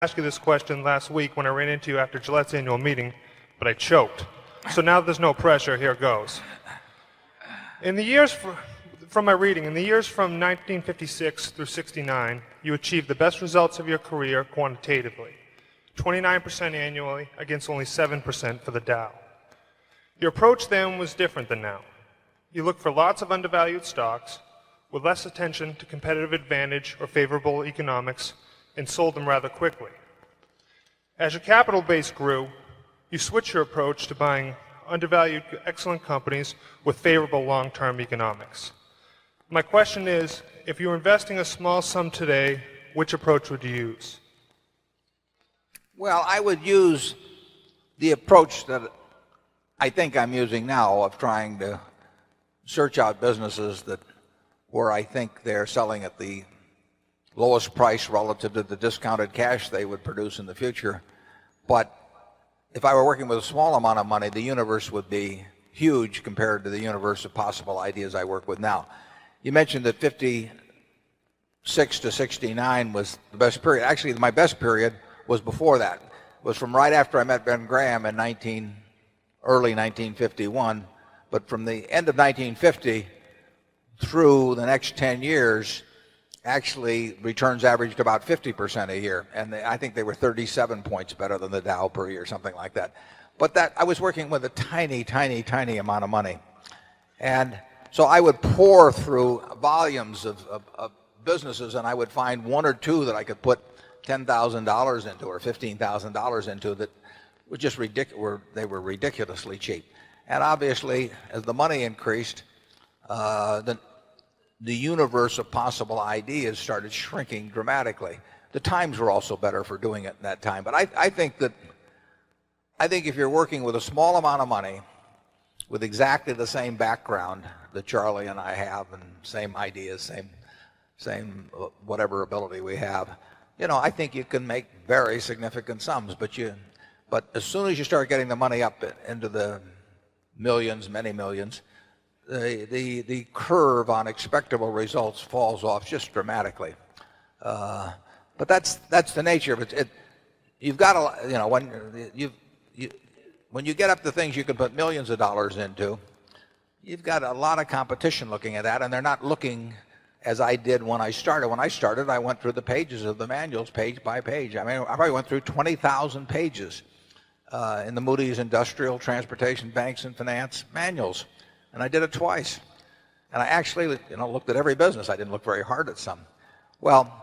asked you this question last week when I ran into you after Gillette's annual meeting, but I choked. So now there's no pressure, here goes. In the years, from my reading, in the years from 1956 through 69, you achieved the best results of your career quantitatively, 29% annually against only 7% for the Dow. Your approach then was different than now. You looked for lots of undervalued stocks with less attention to competitive advantage or favorable economics and sold them rather quickly. As your capital base grew, you switched your approach to buying undervalued, excellent companies with favorable long-term economics. My question is, if you were investing a small sum today, which approach would you use? Well, I would use the approach that I think I'm using now of trying to search out businesses that where I think they're selling at the lowest price relative to the discounted cash they would produce in the future. But if I were working with a small amount of money, the universe would be huge compared to the universe of possible ideas I work with now. You mentioned that 56 to 69 was the best period. Actually, my best period was before that. It was from right after I met Ben Graham in early 1951. But from the end of 1950 through the next 10 years, actually returns averaged about 50% a year, and I think they were 37 points better than the Dow per year, something like that. But that I was working with a tiny amount of money, and so I would pour through volumes of businesses, and I would find one or two that I could put $10,000 into or $15,000 into that were just ridiculous. They were ridiculously cheap, and obviously as the money increased, the universe of possible ideas started shrinking dramatically. The times were also better for doing it in that time. But I think if you're working with a small amount of money, with exactly the same background that Charlie and I have, and same ideas, same whatever ability we have, I think you can make very significant sums. But as soon as you start getting the money up into the millions, many millions, the curve on expectable results falls off just dramatically. But that's the nature of it. You've got to, when you get up to things you can put millions of dollars into, you've got a lot of competition looking at that, and they're not looking as I did when I started. When I started, I went through the pages of the manuals page by page. I mean, I probably went through 20,000 pages in the Moody's Industrial, Transportation, Banks, and Finance manuals. And I did it twice. And I actually, looked at every business. I didn't look very hard at some. Well,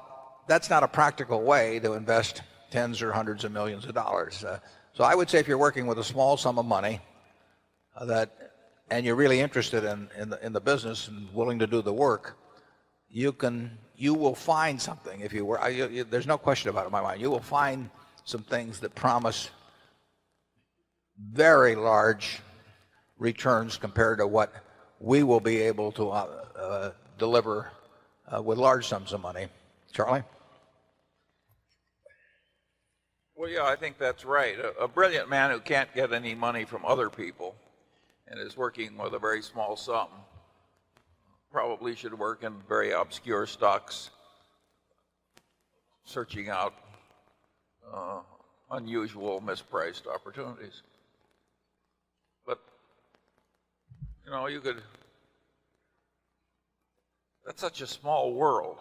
that's not a practical way to invest tens or hundreds of millions of dollars. So I would say if you're working with a small sum of money and you're really interested in the business and willing to do the work, you will find something. If you were, there's no question about it in my mind. You will find some things that promise very large returns compared to what we will be able to deliver with large sums of money. Charlie? Well, yeah, I think that's right. A brilliant man who can't get any money from other people and is working with a very small sum probably should work in very obscure stocks, searching out unusual, mispriced opportunities. But that's such a small world.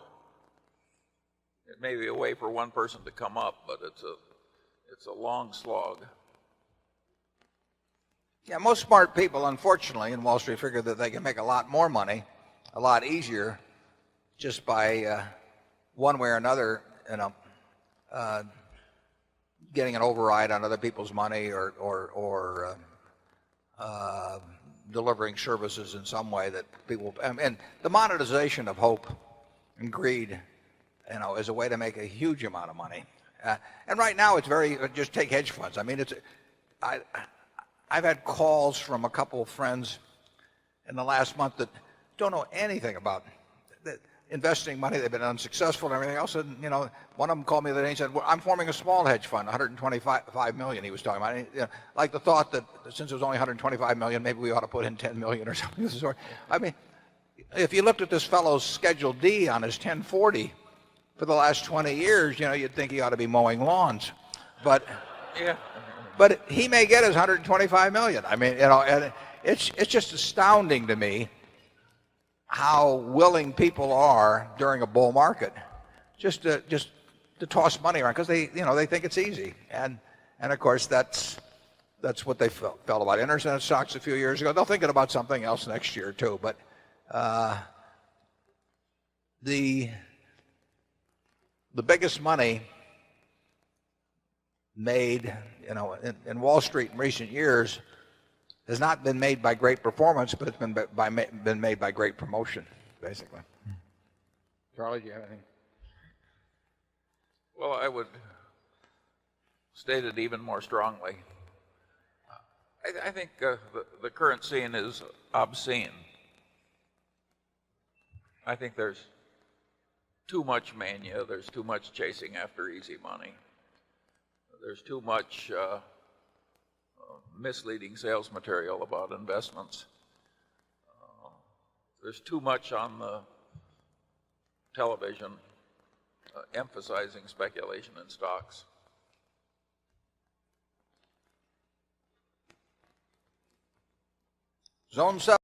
It may be a way for one person to come up, but it's a long slog. Yeah, most smart people, unfortunately, in Wall Street figure that they can make a lot more money, a lot easier, just by one way or another, getting an override on other people's money or delivering services in some way that people, and the monetization of hope and greed, is a way to make a huge amount of money. And right now it's just take hedge funds. I mean, I've had calls from a couple of friends in the last month that don't know anything about investing money. They've been unsuccessful and everything else. And, one of them called me the other day and said, well, I'm forming a small hedge fund, 125 million he was talking about. Like the thought that since it was only 125 million, maybe we ought to put in 10 million or something of the sort. I mean, if you looked at this fellow's Schedule D on his 1040, for the last 20 years, you'd think he ought to be mowing lawns. But Yeah. but he may get his 125 million. I mean, and it's just astounding to me how willing people are during a bull market just to toss money around because they think it's easy. And of course that's what they felt about internet stocks a few years ago. They'll think about something else next year too. But the biggest money made in Wall Street in recent years has not been made by great performance, but it's been made by great promotion, basically. Charlie, do you have anything? Well, I would state it even more strongly. I think the current scene is obscene. I think there's too much mania. There's too much chasing after easy money. There's too much misleading sales material about investments. There's too much on the television emphasizing speculation in stocks. Zone 7.